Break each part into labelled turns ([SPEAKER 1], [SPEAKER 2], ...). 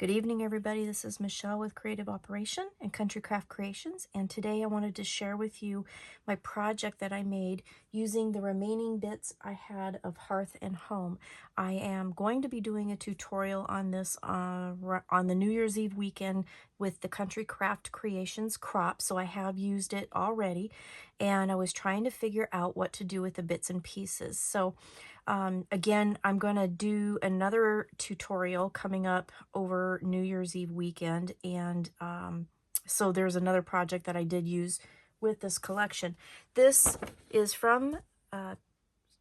[SPEAKER 1] Good evening, everybody. This is Michelle with Creative Operation and Country Craft Creations, and today I wanted to share with you my project that I made using the remaining bits I had of Hearth and Home. I am going to be doing a tutorial on this on the New Year's Eve weekend with the Country Craft Creations crop, so I have used it already, and I was trying to figure out what to do with the bits and pieces. So again, I'm going to do another tutorial coming up over New Year's Eve weekend, and so there's another project that I did use with this collection. This is from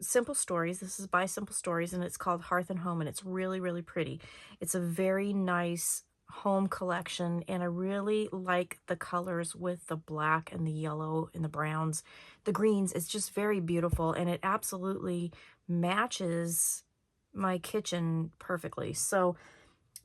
[SPEAKER 1] Simple Stories. This is by Simple Stories, and it's called Hearth and Home, and it's really, really pretty. It's a very nice home collection, and I really like the colors with the black and the yellow and the browns, the greens. It's just very beautiful, and it absolutely matches my kitchen perfectly. So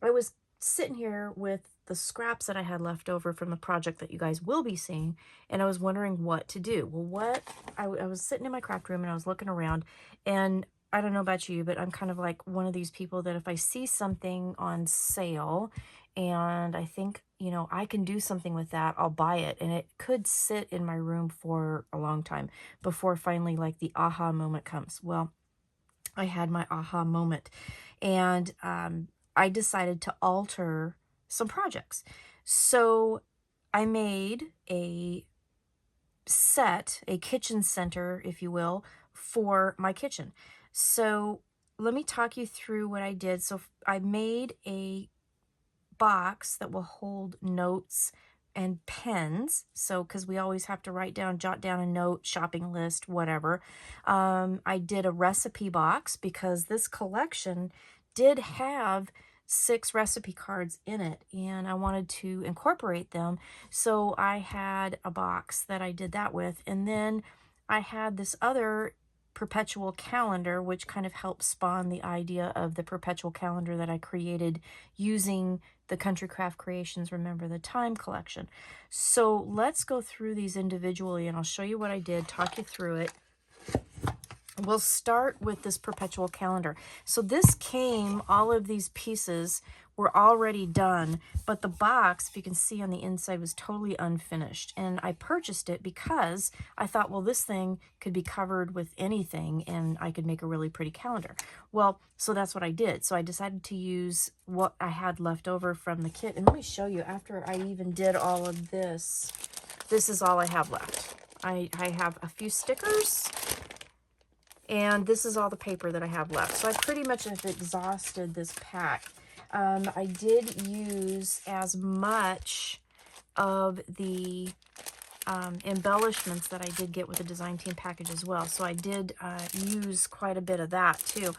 [SPEAKER 1] I was sitting here with the scraps that I had left over from the project that you guys will be seeing, and I was wondering what to do. Well, I was sitting in my craft room and I was looking around, and I don't know about you, but I'm kind of like one of these people that if I see something on sale and I think, you know, I can do something with that, I'll buy it. And it could sit in my room for a long time before finally like the aha moment comes. Well, I had my aha moment, and I decided to alter some projects. So I made a set, a kitchen center, if you will, for my kitchen. So let me talk you through what I did. So I made a box that will hold notes and pens, so because we always have to write down, jot down a note, shopping list, whatever. I did a recipe box because this collection did have 6 recipe cards in it, and I wanted to incorporate them, so I had a box that I did that with. And then I had this other perpetual calendar, which kind of helped spawn the idea of the perpetual calendar that I created using the Country Craft Creations Remember the Time collection. So let's go through these individually, and I'll show you what I did, talk you through it. We'll start with this perpetual calendar. So this came, all of these pieces were already done, but the box, if you can see on the inside, was totally unfinished. And I purchased it because I thought, well, this thing could be covered with anything and I could make a really pretty calendar. Well, so that's what I did. So I decided to use what I had left over from the kit. And let me show you, after I even did all of this, this is all I have left. I have a few stickers, and this is all the paper that I have left. So I pretty much have exhausted this pack. I did use as much of the embellishments that I did get with the design team package as well. So I did use quite a bit of that too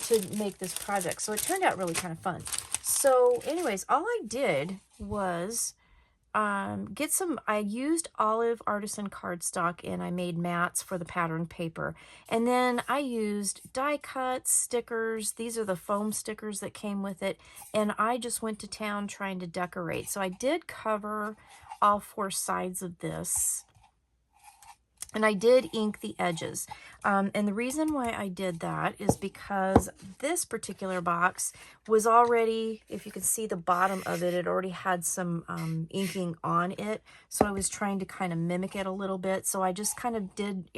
[SPEAKER 1] to make this project. So it turned out really kind of fun. So anyways, all I did was I used olive artisan cardstock, and I made mats for the pattern paper. And then I used die cuts, stickers. These are the foam stickers that came with it. And I just went to town trying to decorate. So I did cover all 4 sides of this. And I did ink the edges. And the reason why I did that is because this particular box was already, if you can see the bottom of it, it already had some inking on it. So I was trying to kind of mimic it a little bit. So I just kind of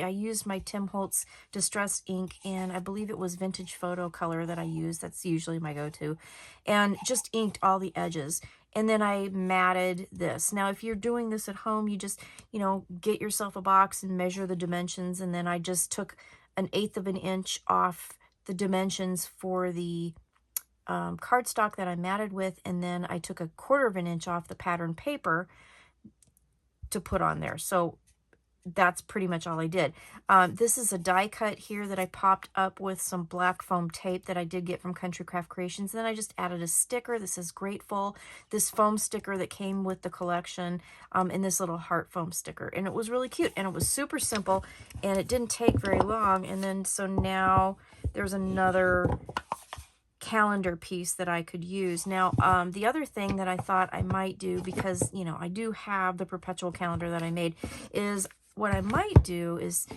[SPEAKER 1] I used my Tim Holtz Distress ink, and I believe it was Vintage Photo Color that I used. That's usually my go-to. And just inked all the edges. And then I matted this. Now, if you're doing this at home, you just, you know, get yourself a box and measure the dimensions. And then I just took 1/8 of an inch off the dimensions for the cardstock that I matted with. And then I took 1/4 of an inch off the pattern paper to put on there. So that's pretty much all I did. This is a die cut here that I popped up with some black foam tape that I did get from Country Craft Creations. Then I just added a sticker. This is Grateful, this foam sticker that came with the collection, and this little heart foam sticker. And it was really cute, and it was super simple, and it didn't take very long. And then so now there's another calendar piece that I could use. Now, the other thing that I thought I might do, because, you know, I do have the perpetual calendar that I made, is what I might do is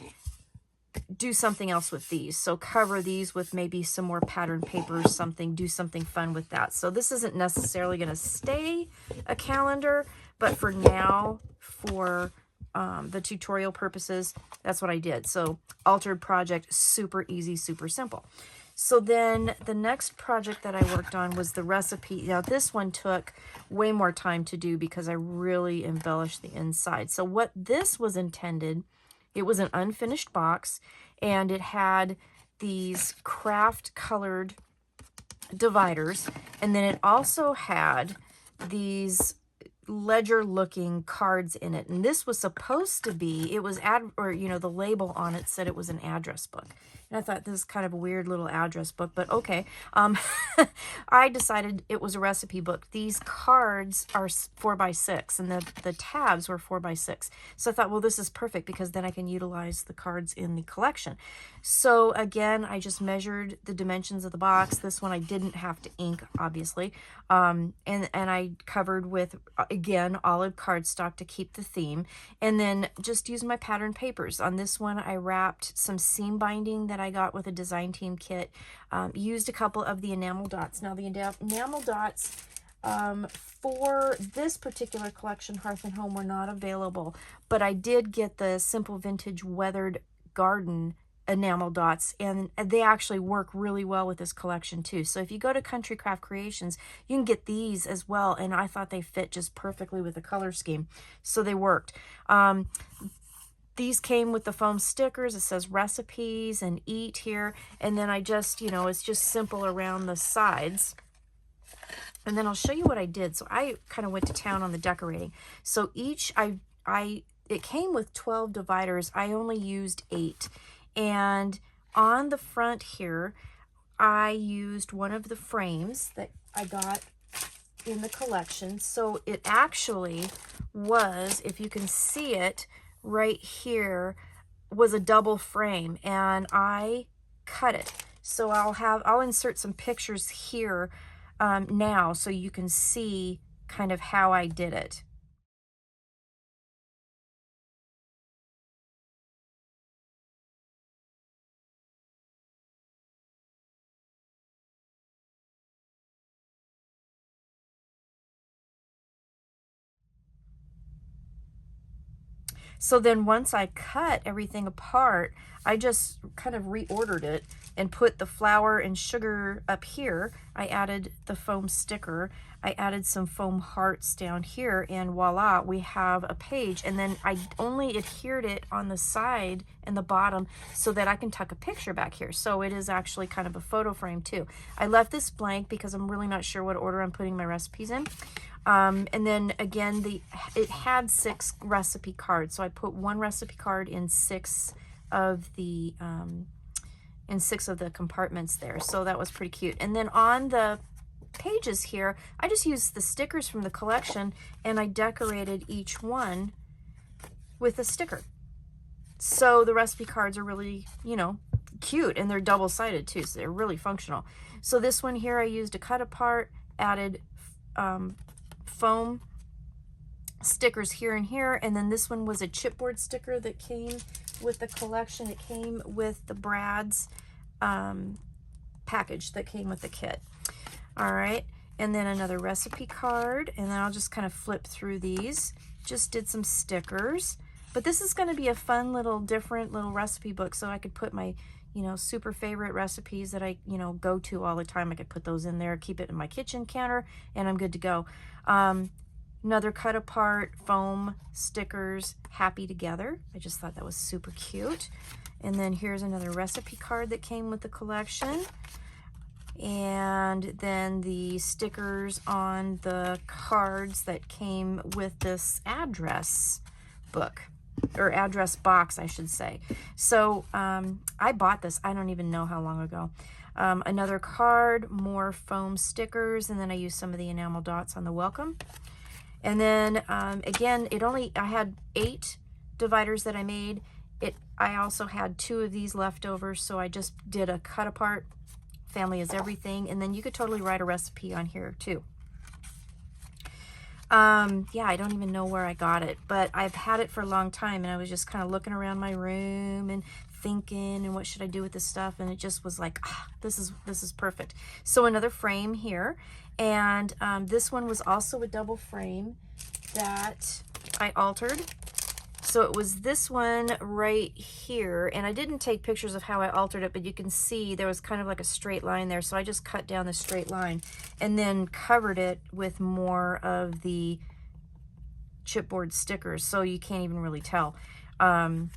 [SPEAKER 1] do something else with these. So cover these with maybe some more pattern paper or something, do something fun with that. So this isn't necessarily going to stay a calendar, but for now, for the tutorial purposes, that's what I did. So altered project, super easy, super simple. So then the next project that I worked on was the recipe. Now this one took way more time to do because I really embellished the inside. So what this was intended, it was an unfinished box, and it had these kraft colored dividers, and then it also had these ledger looking cards in it, and this was supposed to be, it was the label on it said it was an address book, and I thought this is kind of a weird little address book, but okay. I decided it was a recipe book. These cards are 4x6, and the tabs were 4x6, so I thought, well, this is perfect because then I can utilize the cards in the collection. So again, I just measured the dimensions of the box. This one I didn't have to ink, obviously, and I covered with, again, olive cardstock to keep the theme, and then just used my pattern papers. On this one, I wrapped some seam binding that I got with a design team kit, used a couple of the enamel dots. Now, the enamel dots for this particular collection, Hearth and Home, were not available, but I did get the Simple Vintage Weathered Garden enamel dots, and they actually work really well with this collection too. So if you go to Country Craft Creations, you can get these as well, and I thought they fit just perfectly with the color scheme, so they worked. These came with the foam stickers. It says recipes and eat here, and then I just, it's just simple around the sides. And then I'll show you what I did. So I kind of went to town on the decorating. So each, it came with 12 dividers. I only used 8. And on the front here, I used one of the frames that I got in the collection. So it actually was, if you can see it right here, was a double frame, and I cut it. So I'll insert some pictures here now so you can see kind of how I did it. So then once I cut everything apart, I just kind of reordered it and put the flour and sugar up here. I added the foam sticker. I added some foam hearts down here, and voila, we have a page. And then I only adhered it on the side and the bottom so that I can tuck a picture back here. So it is actually kind of a photo frame too. I left this blank because I'm really not sure what order I'm putting my recipes in. And then again, it had 6 recipe cards, so I put 1 recipe card in 6 of the compartments there. So that was pretty cute. And then on the pages here, I just used the stickers from the collection, and I decorated each one with a sticker. So the recipe cards are really, cute, and they're double-sided too, so they're really functional. So this one here, I used a cut apart, added foam stickers here and here, and then this one was a chipboard sticker that came with the collection. It came with the Brad's package that came with the kit. All right, and then another recipe card, and then I'll just kind of flip through these. Just did some stickers, but this is going to be a fun little different little recipe book, so I could put my super favorite recipes that I go to all the time. I could put those in there, keep it in my kitchen counter, and I'm good to go. Another cut apart foam stickers, happy together. I just thought that was super cute. And then here's another recipe card that came with the collection. And then the stickers on the cards that came with this address book, or address box, I should say. So I bought this, I don't even know how long ago. Another card, more foam stickers, and then I used some of the enamel dots on the welcome. And then again, I had 8 dividers that I made. I also had 2 of these left over, so I just did a cut apart, family is everything, and then you could totally write a recipe on here too. Yeah, I don't even know where I got it, but I've had it for a long time, and I was just kind of looking around my room and thinking, and what should I do with this stuff? And it just was like, ah, this is perfect. So another frame here, and this one was also a double frame that I altered. So it was this one right here, and I didn't take pictures of how I altered it, but you can see there was kind of like a straight line there, so I just cut down the straight line and then covered it with more of the chipboard stickers, so you can't even really tell. And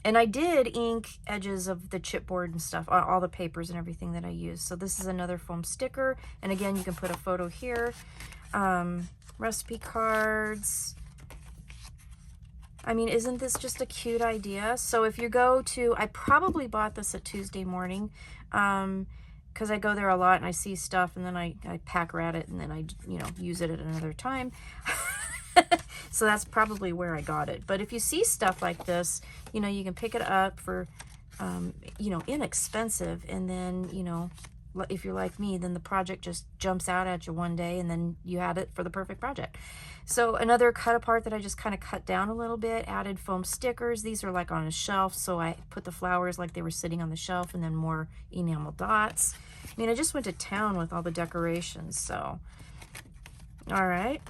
[SPEAKER 1] I did ink edges of the chipboard and stuff, all the papers and everything that I used. So this is another foam sticker, and again, you can put a photo here. Recipe cards. I mean, isn't this just a cute idea? So if you go to, I probably bought this at Tuesday Morning, because I go there a lot and I see stuff, and then I pack rat it, and then I, you know, use it at another time. So that's probably where I got it. But if you see stuff like this, you know, you can pick it up for, you know, inexpensive, and then, you know, if you're like me, then the project just jumps out at you one day, and then you had it for the perfect project. So another cut apart that I just kind of cut down a little bit, added foam stickers. These are like on a shelf, so I put the flowers like they were sitting on the shelf, and then more enamel dots. I mean, I just went to town with all the decorations, so. All right.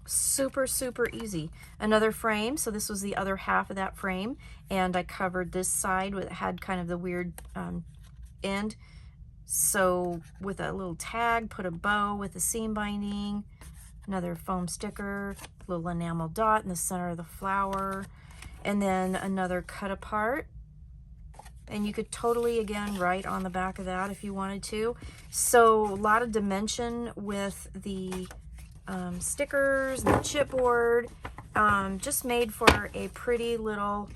[SPEAKER 1] Super, super easy. Another frame, so this was the other half of that frame, and I covered this side with, it had kind of the weird end. So with a little tag, put a bow with a seam binding, another foam sticker, little enamel dot in the center of the flower, and then another cut apart. And you could totally, again, write on the back of that if you wanted to. So a lot of dimension with the stickers and the chipboard, just made for a pretty little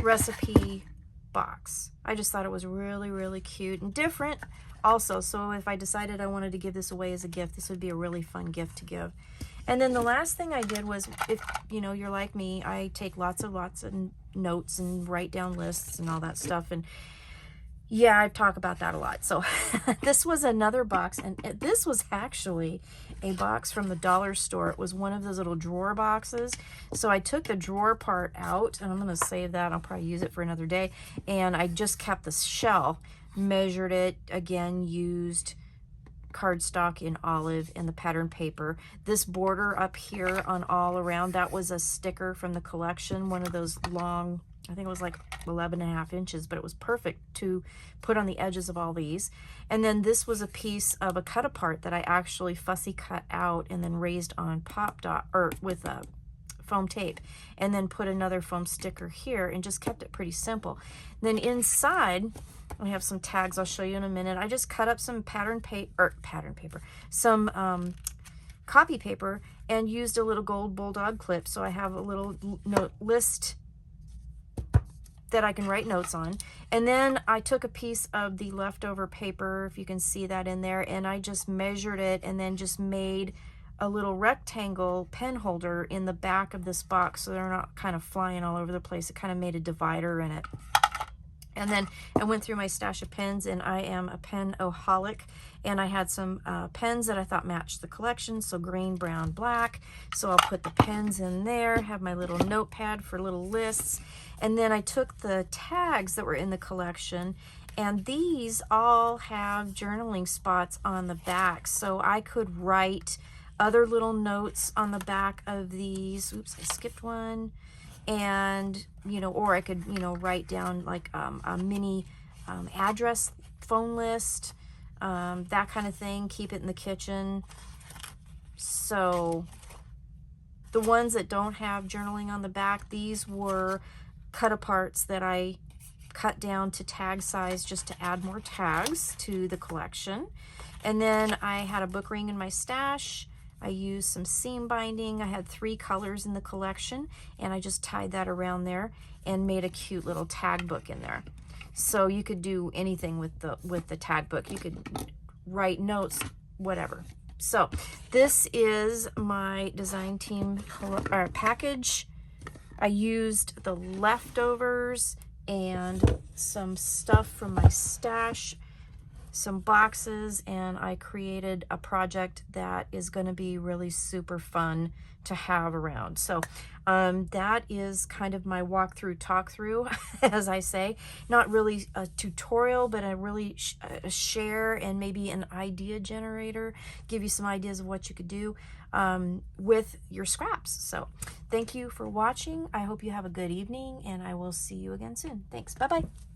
[SPEAKER 1] recipe box. I just thought it was really, really cute and different also. So if I decided I wanted to give this away as a gift, this would be a really fun gift to give. And then the last thing I did was, if you know, you're like me, I take lots of notes and write down lists and all that stuff. And yeah, I talk about that a lot. So this was another box, and this was actually a box from the dollar store. It was one of those little drawer boxes. So I took the drawer part out, and I'm going to save that. I'll probably use it for another day. And I just kept the shell, measured it, again, used cardstock in olive and the pattern paper. This border up here on all around, that was a sticker from the collection, one of those long, I think it was like 11.5 inches, but it was perfect to put on the edges of all these. And then this was a piece of a cut apart that I actually fussy cut out and then raised on pop dot, or with a foam tape, and then put another foam sticker here and just kept it pretty simple. Then inside, I have some tags I'll show you in a minute. I just cut up some pattern paper, some copy paper, and used a little gold bulldog clip. So I have a little note list that I can write notes on. And then I took a piece of the leftover paper, if you can see that in there, and I just measured it and then just made a little rectangle pen holder in the back of this box so they're not kind of flying all over the place. It kind of made a divider in it. And then I went through my stash of pens, and I am a pen-oholic, and I had some pens that I thought matched the collection, so green, brown, black. So I'll put the pens in there, have my little notepad for little lists, and then I took the tags that were in the collection, and these all have journaling spots on the back, so I could write other little notes on the back of these. Oops, I skipped one. And, you know, or I could, you know, write down like a mini address phone list, that kind of thing, keep it in the kitchen. So the ones that don't have journaling on the back, these were cut aparts that I cut down to tag size just to add more tags to the collection. And then I had a book ring in my stash. I used some seam binding. I had 3 colors in the collection, and I just tied that around there and made a cute little tag book in there. So you could do anything with the tag book. You could write notes, whatever. So this is my design team package. I used the leftovers and some stuff from my stash. some boxes, and I created a project that is going to be really super fun to have around. So that is kind of my walkthrough, talk through, as I say. Not really a tutorial, but a share and maybe an idea generator, give you some ideas of what you could do with your scraps. So thank you for watching. I hope you have a good evening, and I will see you again soon. Thanks. Bye-bye.